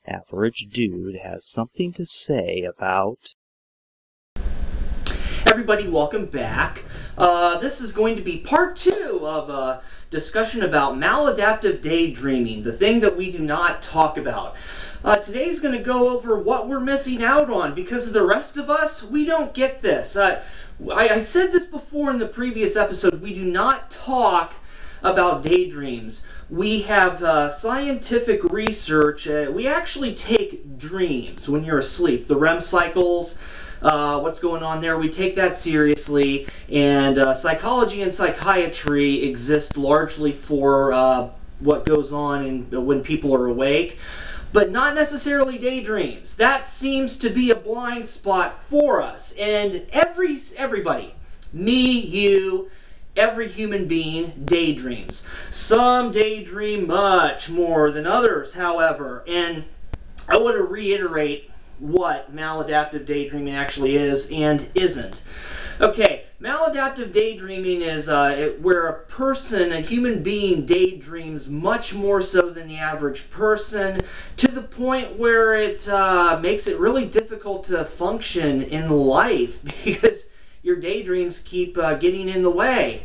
Average Dude has something to say about... Everybody, welcome back. This is going to be part 2 of a discussion about maladaptive daydreaming, the thing that we do not talk about. Today's going to go over what we're missing out on because the rest of us, we don't get this. I said this before in the previous episode, we do not talk about daydreams. We have scientific research. We actually take dreams when you're asleep, the REM cycles, what's going on there, we take that seriously, and psychology and psychiatry exist largely for what goes on when people are awake, but not necessarily daydreams. That seems to be a blind spot for us, and everybody, me, you, every human being daydreams. Some daydream much more than others, however, and I want to reiterate what maladaptive daydreaming actually is and isn't. Okay, maladaptive daydreaming is where a person, a human being, daydreams much more so than the average person, to the point where it makes it really difficult to function in life because your daydreams keep getting in the way.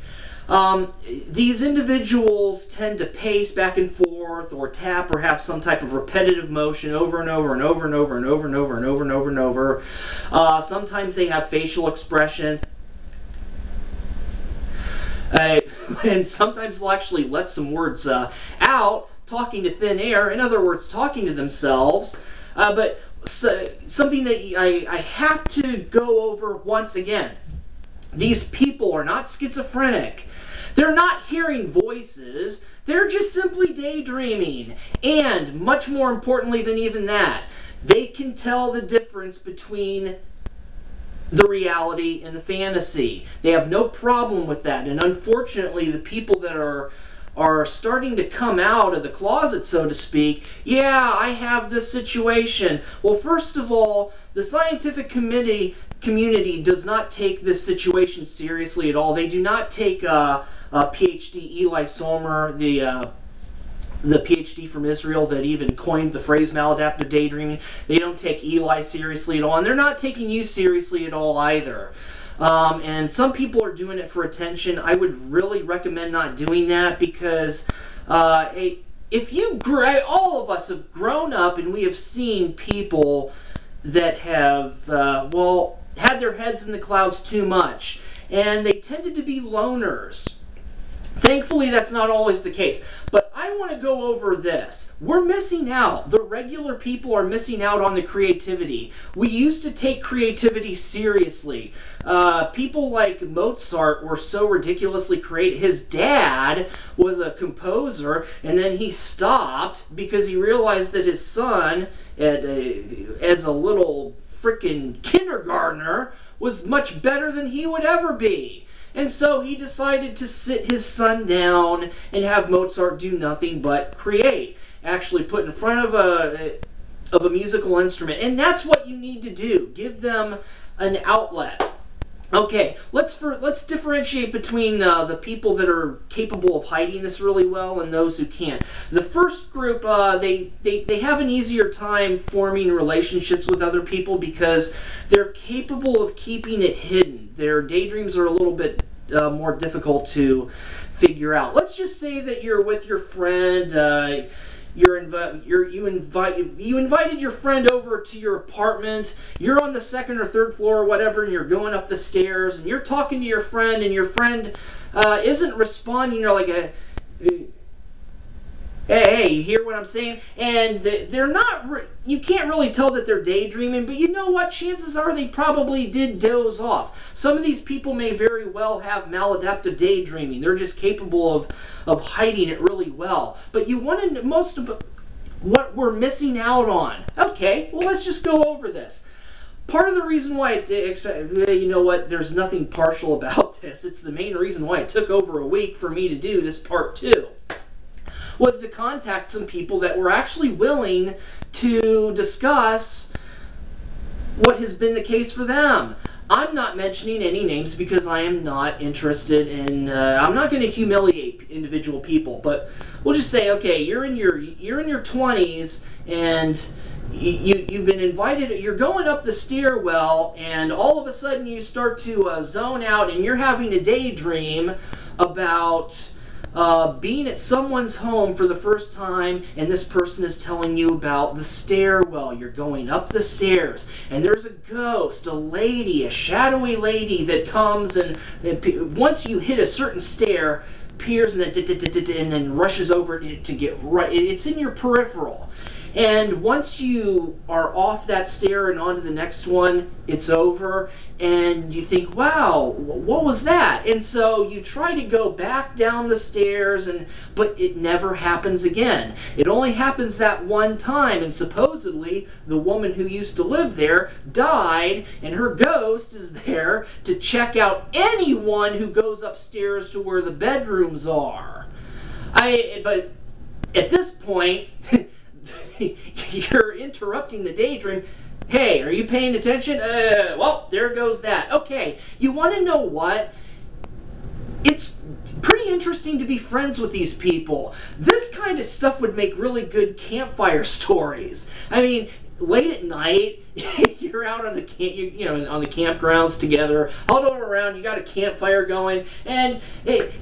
These individuals tend to pace back and forth or tap or have some type of repetitive motion over and over and over and over and over and over and over and over and over. Sometimes they have facial expressions. And sometimes they'll actually let some words out, talking to thin air, in other words, talking to themselves. But something that I have to go over once again. These people are not schizophrenic. They're not hearing voices. They're just simply daydreaming. And much more importantly than even that, they can tell the difference between the reality and the fantasy. They have no problem with that. And unfortunately, the people that are starting to come out of the closet, so to speak, yeah, I have this situation. Well, first of all, the scientific community does not take this situation seriously at all. They do not take PhD Eli Solmer, the PhD from Israel that even coined the phrase maladaptive daydreaming. They don't take Eli seriously at all, and they're not taking you seriously at all either. And some people are doing it for attention. I would really recommend not doing that because if you, all of us have grown up and we have seen people that have, well, had their heads in the clouds too much, and they tended to be loners. Thankfully, that's not always the case. But I want to go over this. We're missing out. The regular people are missing out on the creativity. We used to take creativity seriously. People like Mozart were so ridiculously creative. His dad was a composer, and then he stopped because he realized that his son, as a little frickin' kindergartner, was much better than he would ever be. And so he decided to sit his son down and have Mozart do nothing but create. Actually put in front of a musical instrument. And that's what you need to do. Give them an outlet. Okay, let's differentiate between the people that are capable of hiding this really well and those who can't. The first group, they have an easier time forming relationships with other people because they're capable of keeping it hidden. Their daydreams are a little bit more difficult to figure out. Let's just say that you're with your friend. You invited your friend over to your apartment. You're on the second or third floor or whatever, and you're going up the stairs, and you're talking to your friend, and your friend isn't responding. You're like, hey, you hear what I'm saying? And they're not, you can't really tell that they're daydreaming, but you know what? Chances are they probably did doze off. Some of these people may very well have maladaptive daydreaming. They're just capable of hiding it really well. But you want to, most of what we're missing out on. Okay, well, let's just go over this. Part of the reason why you know what, there's nothing partial about this. It's the main reason why it took over a week for me to do this part 2. Was to contact some people that were actually willing to discuss what has been the case for them. I'm not mentioning any names because I am not interested in. I'm not going to humiliate individual people, but we'll just say, okay, you're in your 20s and you've been invited. You're going up the stairwell, and all of a sudden you start to zone out, and you're having a daydream about being at someone's home for the first time, and this person is telling you about the stairwell. You're going up the stairs, and there's a ghost, a lady, a shadowy lady that comes, and once you hit a certain stair, appears and then rushes over to get right. It's in your peripheral. And once you are off that stair and onto the next one, it's over, and you think, wow, what was that? And so you try to go back down the stairs, but it never happens again. It only happens that one time, and supposedly the woman who used to live there died, and her ghost is there to check out anyone who goes upstairs to where the bedrooms are. But at this point, you're interrupting the daydream. Hey, are you paying attention? Well, there goes that. Okay, you want to know what? It's pretty interesting to be friends with these people. This kind of stuff would make really good campfire stories. I mean, late at night, you're out on the on the campgrounds together, huddled around. You got a campfire going, and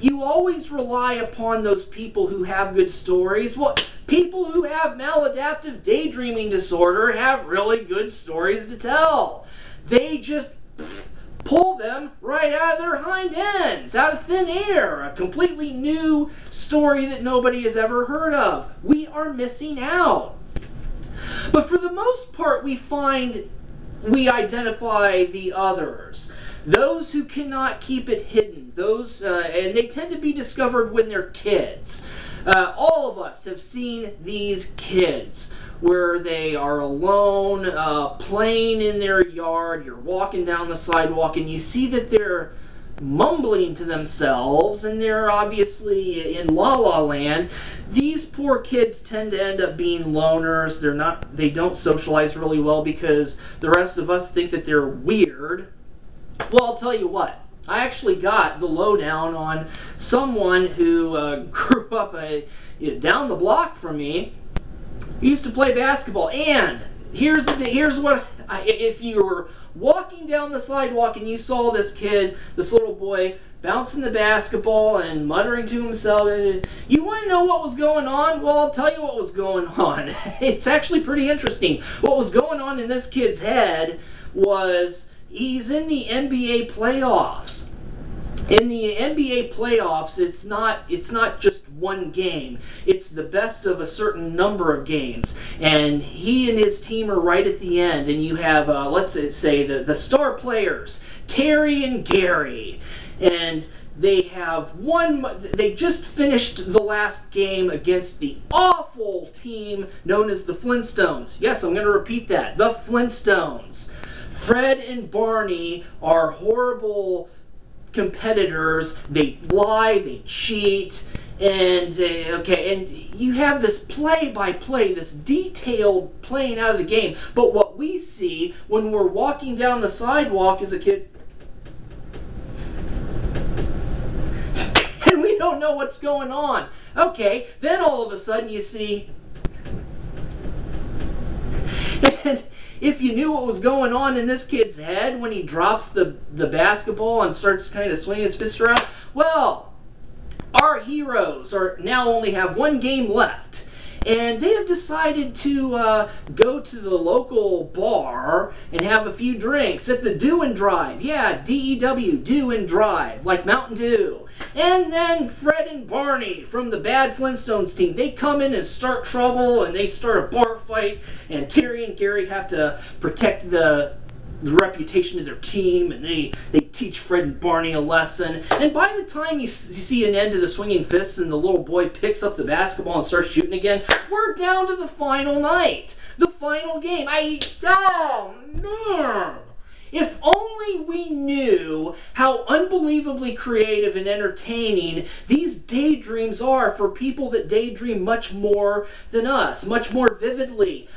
you always rely upon those people who have good stories. Well, people who have maladaptive daydreaming disorder have really good stories to tell. They just pull them right out of their hind ends, out of thin air. A completely new story that nobody has ever heard of. We are missing out. But for the most part, we identify the others. Those who cannot keep it hidden. Those, and they tend to be discovered when they're kids. All of us have seen these kids where they are alone, playing in their yard. You're walking down the sidewalk and you see that they're mumbling to themselves, and they're obviously in La La Land. These poor kids tend to end up being loners. They don't socialize really well because the rest of us think that they're weird. Well, I'll tell you what. I actually got the lowdown on someone who grew up down the block from me. He used to play basketball, and here's what if you were walking down the sidewalk and you saw this kid, this little boy, bouncing the basketball and muttering to himself, you want to know what was going on? Well, I'll tell you what was going on. It's actually pretty interesting. What was going on in this kid's head was he's in the NBA playoffs. In the NBA playoffs, it's not just one game. It's the best of a certain number of games. And he and his team are right at the end. And you have, let's say, the star players, Terry and Gary. And they just finished the last game against the awful team known as the Flintstones. Yes, I'm going to repeat that. The Flintstones. Fred and Barney are horrible competitors. They lie, they cheat, and and you have this play-by-play, this detailed playing out of the game. But what we see when we're walking down the sidewalk is a kid, and we don't know what's going on. Okay, then all of a sudden you see, and if you knew what was going on in this kid's head when he drops the basketball and starts kind of swinging his fist around, well, our heroes now only have one game left. And they have decided to go to the local bar and have a few drinks at the Do and Drive. Yeah, D-E-W, Do and Drive, like Mountain Dew. And then Fred and Barney from the Bad Flintstones team, they come in and start trouble, and they start a bar fight, and Terry and Gary have to protect the reputation of their team, and they teach Fred and Barney a lesson. And by the time you see an end to the swinging fists and the little boy picks up the basketball and starts shooting again, we're down to the final night, the final game. Oh man! If only we knew how unbelievably creative and entertaining these daydreams are for people that daydream much more than us, much more vividly.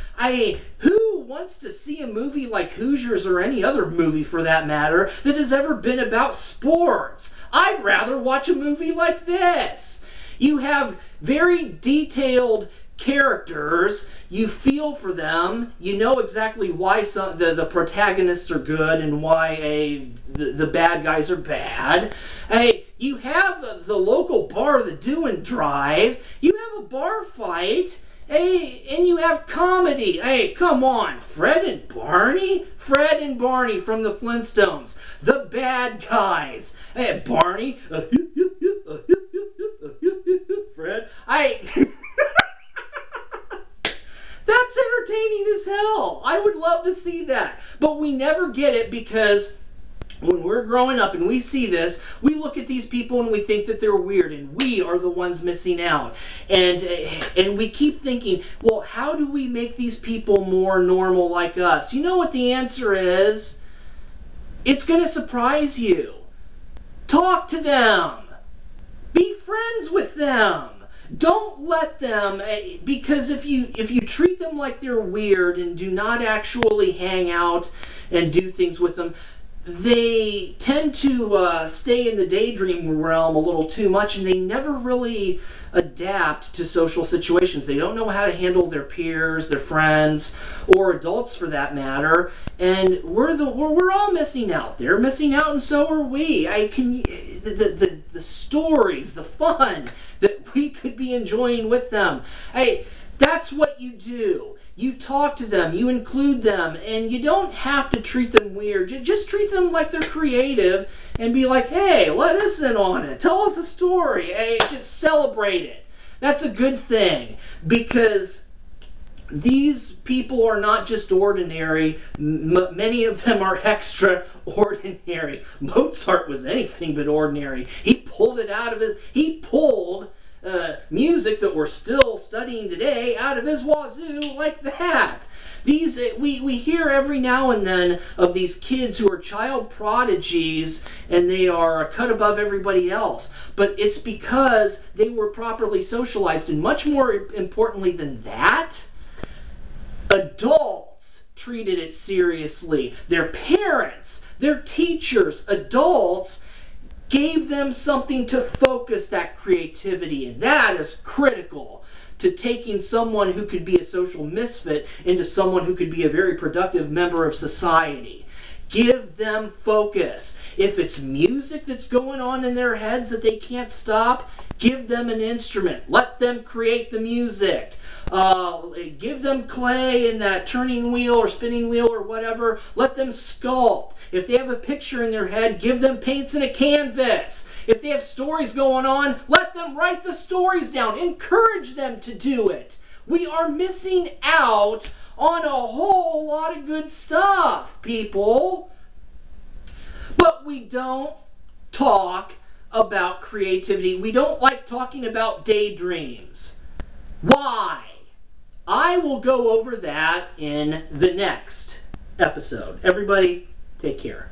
Who wants to see a movie like Hoosiers, or any other movie for that matter, that has ever been about sports? I'd rather watch a movie like this. You have very detailed characters, you feel for them, you know exactly why the protagonists are good and why the bad guys are bad. Hey, you have the local bar, the Do and Drive, you have a bar fight, hey, and you have comedy. Hey, come on, Fred and Barney? Fred and Barney from the Flintstones, the bad guys. Hey, Barney, Fred, that's entertaining as hell. I would love to see that. But we never get it because when we're growing up and we see this, we look at these people and we think that they're weird, and we are the ones missing out. And we keep thinking, well, how do we make these people more normal like us? You know what the answer is? It's going to surprise you. Talk to them. Be friends with them. Don't let them, because if you treat them like they're weird and do not actually hang out and do things with them, they tend to stay in the daydream realm a little too much, and they never really adapt to social situations. They don't know how to handle their peers, their friends, or adults for that matter. And we're all missing out. They're missing out, and so are we. The stories, the fun that we could be enjoying with them. Hey, that's what you do. You talk to them, you include them, and you don't have to treat them weird. Just treat them like they're creative and be like, hey, let us in on it. Tell us a story. Hey, just celebrate it. That's a good thing, because these people are not just ordinary. Many of them are extraordinary. Mozart was anything but ordinary. He pulled music that we're still studying today out of his wazoo like that. We hear every now and then of these kids who are child prodigies and they are cut above everybody else. But it's because they were properly socialized, and much more importantly than that, adults treated it seriously. Their parents, their teachers, adults gave them something to focus that creativity, and that is critical to taking someone who could be a social misfit into someone who could be a very productive member of society. Give them focus. If it's music that's going on in their heads that they can't stop, give them an instrument. Let them create the music. Give them clay and that turning wheel or spinning wheel or whatever. Let them sculpt. If they have a picture in their head, give them paints and a canvas. If they have stories going on, let them write the stories down. Encourage them to do it. We are missing out on a whole lot of good stuff, people. But we don't talk about creativity. We don't like talking about daydreams. Why? I will go over that in the next episode. Everybody, take care.